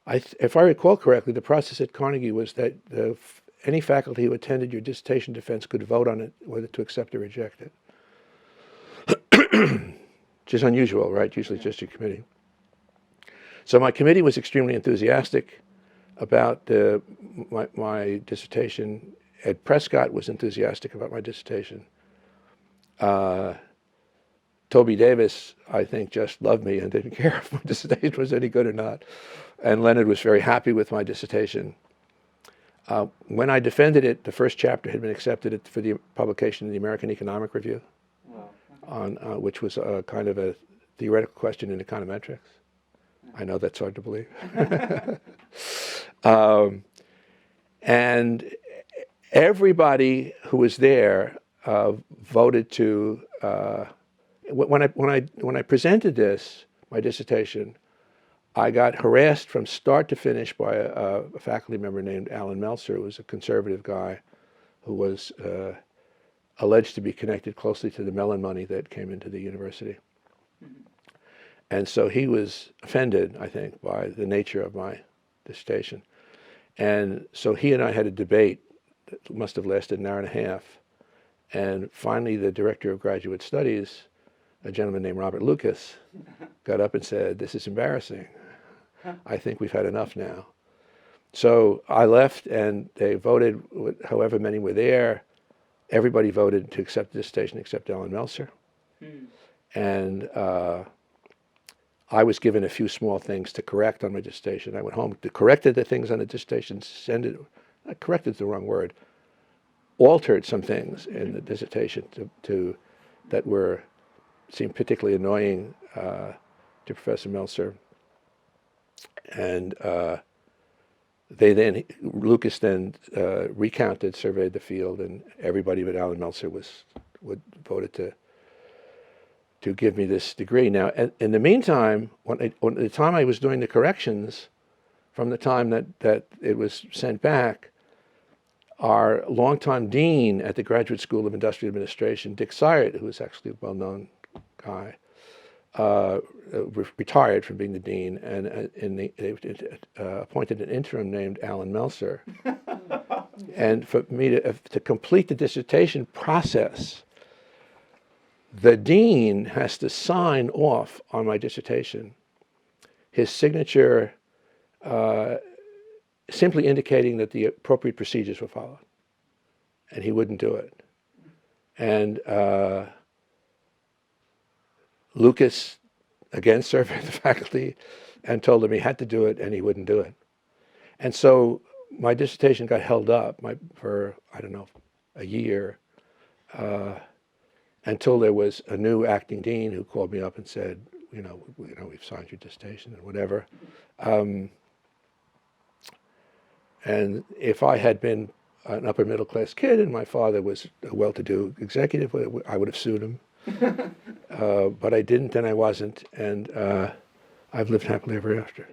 if I recall correctly, the process at Carnegie was that any faculty who attended your dissertation defense could vote on it, whether to accept or reject it. Which is unusual, right? Usually it's just your committee. So my committee was extremely enthusiastic about my dissertation. Ed Prescott was enthusiastic about my dissertation. Toby Davis, I think, just loved me and didn't care if my dissertation was any good or not. And Leonard was very happy with my dissertation. When I defended it, the first chapter had been accepted for the publication in the American Economic Review, which was a kind of a theoretical question in econometrics. I know that's hard to believe. And everybody who was there voted to. When I presented my dissertation, I got harassed from start to finish by a faculty member named Alan Meltzer, who was a conservative guy who was alleged to be connected closely to the Mellon money that came into the university. And so he was offended, I think, by the nature of my dissertation. And so he and I had a debate that must have lasted an hour and a half. And finally, the director of graduate studies, a gentleman named Robert Lucas, got up and said, "This is embarrassing. I think we've had enough now." So I left, and they voted, however many were there. Everybody voted to accept the dissertation except Alan Meltzer. And I was given a few small things to correct on my dissertation. I went home, corrected the things on the dissertation, corrected the wrong word, altered some things in the dissertation that seemed particularly annoying to Professor Meltzer. And Lucas then recounted, surveyed the field, and everybody but Alan Meltzer voted to give me this degree. Now, in the meantime, when the time I was doing the corrections, from the time that it was sent back, our longtime dean at the Graduate School of Industrial Administration, Dick Syatt, who was actually a well-known guy, retired from being the dean, and they appointed an interim named Alan Meltzer. And for me to complete the dissertation process, the dean has to sign off on my dissertation, his signature simply indicating that the appropriate procedures were followed. And he wouldn't do it. And Lucas again surveyed the faculty and told him he had to do it, and he wouldn't do it. And so my dissertation got held up for, I don't know, a year, until there was a new acting dean who called me up and said, we've signed your dissertation and whatever. And if I had been an upper middle class kid and my father was a well-to-do executive, I would have sued him. But I didn't and I wasn't, and I've lived happily ever after.